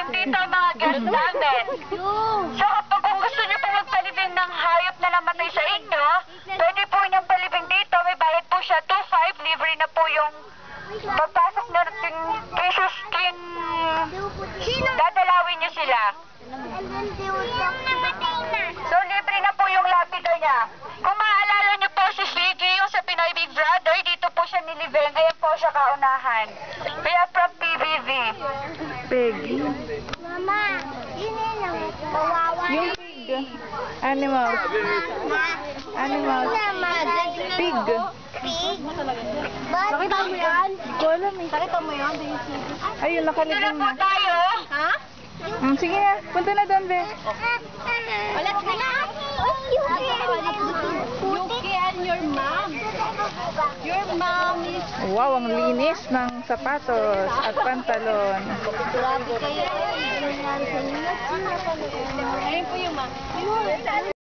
nandito ang mga guest namin. So kapag kung gusto niyo po magpalibing ng hayop na namatay sa inyo, pwede po niyang palibing dito. May bayad po siya, 2.5. Libre na po yung pagpasok na natin precious king. Dadalawin niyo sila. So libre na po yung lapida niya. Kung maaalala niyo po si Figgy, yung sa Pinoy Big Brother, dito po siya nilibing. Ngayon po siya kaunahan. Kaya from PBV. Peggy. Mama, yun lang. Kawawa. Yung pig. Animal. Animal. Pig. Pig? Nakita mo yan? Hindi ko alam eh. Nakita mo yan? Ayun, Tuloy nakalibing po na. tayo. Ha? Sige na, punta na doon, be. Let's go na. Yuki and your mom. Your mom is... Wow, ang linis ng sapatos at pantalon. Grabe kayo. Ayun po yung mom.